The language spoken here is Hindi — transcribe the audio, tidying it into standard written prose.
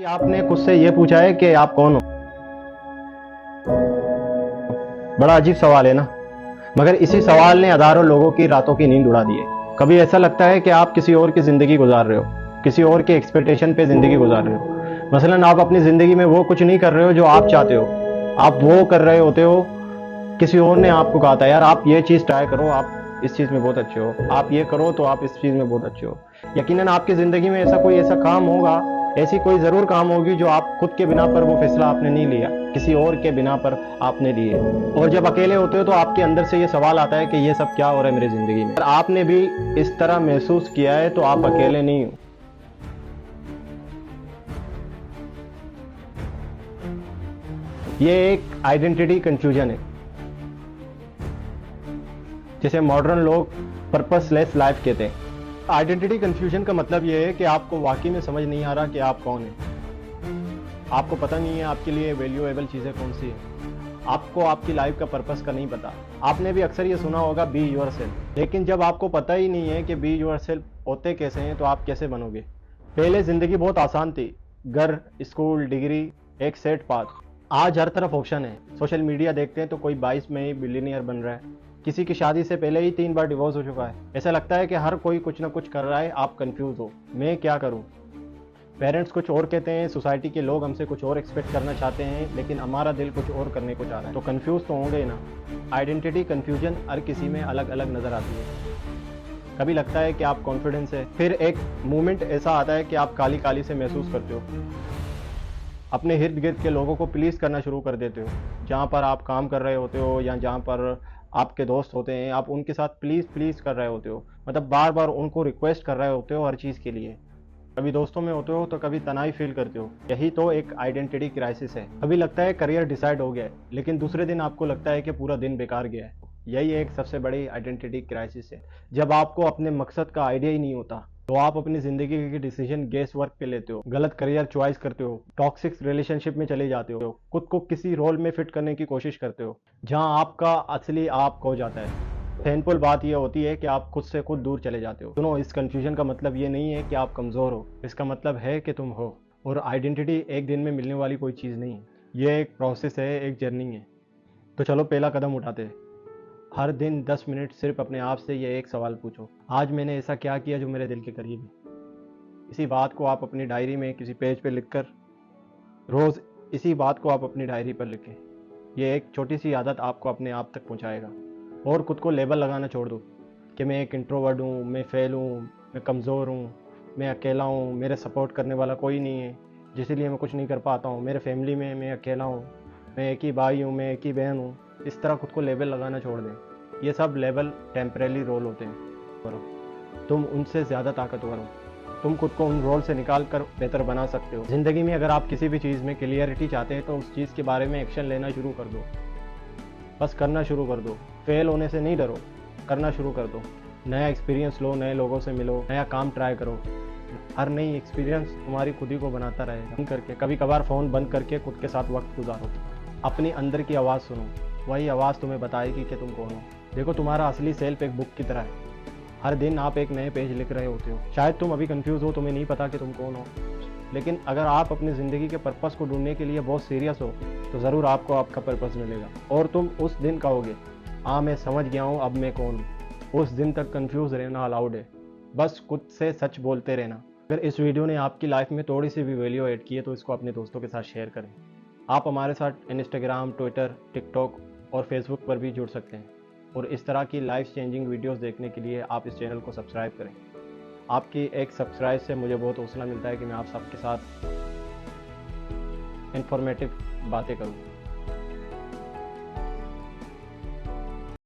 कभी आपने खुद से ये पूछा है कि आप कौन हो? बड़ा अजीब सवाल है ना। मगर इसी सवाल ने हजारों लोगों की रातों की नींद उड़ा दी है। कभी ऐसा लगता है कि आप किसी और की जिंदगी गुजार रहे हो, किसी और के एक्सपेक्टेशन पे जिंदगी गुजार रहे हो। मसलन आप अपनी जिंदगी में वो कुछ नहीं कर रहे हो जो आप चाहते हो, आप वो कर रहे होते हो। किसी और ने आपको कहा था यार आप ये चीज ट्राई करो, आप इस चीज में बहुत अच्छे हो, आप ये करो तो आप इस चीज में बहुत अच्छे हो। यकीनन आपकी जिंदगी में ऐसा कोई ऐसा काम होगा, ऐसी कोई जरूर काम होगी जो आप खुद के बिना पर वो फैसला आपने नहीं लिया, किसी और के बिना पर आपने लिए। और जब अकेले होते हो तो आपके अंदर से ये सवाल आता है कि ये सब क्या हो रहा है मेरी जिंदगी में। अगर आपने भी इस तरह महसूस किया है तो आप अकेले नहीं हो। ये एक आइडेंटिटी कंफ्यूजन है, जिसे मॉडर्न लोग पर्पसलेस लाइफ कहते हैं। आइडेंटिटी कंफ्यूजन का मतलब यह है कि आपको वाकई में समझ नहीं आ रहा कि आप कौन है। आपको पता नहीं है आपके लिए वैल्यूएबल चीज़ें कौन सी है। आपको आपकी लाइफ का पर्पस का नहीं पता। आपने भी अक्सर ये सुना होगा बी योर सेल्फ, लेकिन जब आपको पता ही नहीं है कि बी योर सेल्फ होते कैसे हैं तो आप कैसे बनोगे। पहले ज़िंदगी बहुत आसान थी, घर, स्कूल, डिग्री, एक सेट पाथ। आज हर तरफ ऑप्शन है। सोशल मीडिया देखते हैं तो कोई 22 में ही बिलियनियर बन रहा है, किसी की शादी से पहले ही 3 बार डिवोर्स हो चुका है। ऐसा लगता है कि हर कोई कुछ ना कुछ कर रहा है, आप कंफ्यूज हो, मैं क्या करूं। पेरेंट्स कुछ और कहते हैं, सोसाइटी के लोग हमसे कुछ और एक्सपेक्ट करना चाहते हैं, लेकिन हमारा दिल कुछ और करने को चाह रहा है, तो कंफ्यूज तो होंगे ही ना। आइडेंटिटी कंफ्यूजन हर किसी में अलग अलग नजर आती है। कभी लगता है कि आप कॉन्फिडेंस है, फिर एक मोमेंट ऐसा आता है कि आप काली काली से महसूस करते हो। अपने इर्द गिर्द के लोगों को प्लीज करना शुरू कर देते हो। जहाँ पर आप काम कर रहे होते हो या जहाँ पर आपके दोस्त होते हैं, आप उनके साथ प्लीज प्लीज कर रहे होते हो, मतलब बार बार उनको रिक्वेस्ट कर रहे होते हो हर चीज़ के लिए। कभी दोस्तों में होते हो तो कभी तनाव फील करते हो। यही तो एक आइडेंटिटी क्राइसिस है। कभी लगता है करियर डिसाइड हो गया है, लेकिन दूसरे दिन आपको लगता है कि पूरा दिन बेकार गया है। यही एक सबसे बड़ी आइडेंटिटी क्राइसिस है। जब आपको अपने मकसद का आइडिया ही नहीं होता तो आप अपनी जिंदगी के डिसीजन गेस वर्क पे लेते हो, गलत करियर चॉइस करते हो, टॉक्सिक रिलेशनशिप में चले जाते हो, खुद को किसी रोल में फिट करने की कोशिश करते हो जहां आपका असली आप खो जाता है। पेनफुल बात यह होती है कि आप खुद से खुद दूर चले जाते हो। सुनो, इस कंफ्यूजन का मतलब ये नहीं है कि आप कमज़ोर हो, इसका मतलब है कि तुम हो। और आइडेंटिटी एक दिन में मिलने वाली कोई चीज़ नहीं है, ये एक प्रोसेस है, एक जर्नी है। तो चलो पहला कदम उठाते हैं। हर दिन 10 मिनट सिर्फ अपने आप से ये एक सवाल पूछो, आज मैंने ऐसा क्या किया जो मेरे दिल के करीब है। इसी बात को आप अपनी डायरी में किसी पेज पे लिखकर, रोज़ इसी बात को आप अपनी डायरी पर लिखें। ये एक छोटी सी आदत आपको अपने आप तक पहुंचाएगा। और खुद को लेबल लगाना छोड़ दो कि मैं एक इंट्रोवर्ट हूँ, मैं फेल हूँ, मैं कमज़ोर हूँ, मैं अकेला हूँ, मेरे सपोर्ट करने वाला कोई नहीं है, जिसलिए मैं कुछ नहीं कर पाता हूँ, मेरे फैमिली में मैं अकेला हूँ, मैं एक ही भाई हूँ, मैं एक ही बहन हूँ। इस तरह खुद को लेबल लगाना छोड़ दें। ये सब लेबल टेम्परेरी रोल होते हैं। करो, तुम उनसे ज़्यादा ताकतवर हो। तुम खुद को उन रोल से निकाल कर बेहतर बना सकते हो। ज़िंदगी में अगर आप किसी भी चीज़ में क्लियरिटी चाहते हैं तो उस चीज़ के बारे में एक्शन लेना शुरू कर दो। बस करना शुरू कर दो। फेल होने से नहीं डरो, करना शुरू कर दो। नया एक्सपीरियंस लो, नए लोगों से मिलो, नया काम ट्राई करो। हर नई एक्सपीरियंस तुम्हारी खुद ही को बनाता रहेगा। बंद करके, कभी कभार फ़ोन बंद करके खुद के साथ वक्त गुजारो। अपनी अंदर की आवाज़ सुनो, वही आवाज़ तुम्हें बताएगी कि तुम कौन हो। देखो, तुम्हारा असली सेल्फ एक बुक की तरह है। हर दिन आप एक नए पेज लिख रहे होते हो। शायद तुम अभी कंफ्यूज हो, तुम्हें नहीं पता कि तुम कौन हो, लेकिन अगर आप अपनी ज़िंदगी के पर्पस को ढूंढने के लिए बहुत सीरियस हो तो ज़रूर आपको आपका पर्पस मिलेगा। और तुम उस दिन कहोगे, हाँ मैं समझ गया हूँ, अब मैं कौन हूँ। उस दिन तक कंफ्यूज रहना अलाउड है, बस खुद से सच बोलते रहना। अगर इस वीडियो ने आपकी लाइफ में थोड़ी सी भी वैल्यू ऐड की है तो इसको अपने दोस्तों के साथ शेयर करें। आप हमारे साथ इंस्टाग्राम, ट्विटर, टिकटॉक और फेसबुक पर भी जुड़ सकते हैं। और इस तरह की लाइफ चेंजिंग वीडियोस देखने के लिए आप इस चैनल को सब्सक्राइब करें। आपकी एक सब्सक्राइब से मुझे बहुत हौसला मिलता है कि मैं आप सबके साथ इंफॉर्मेटिव बातें करूं।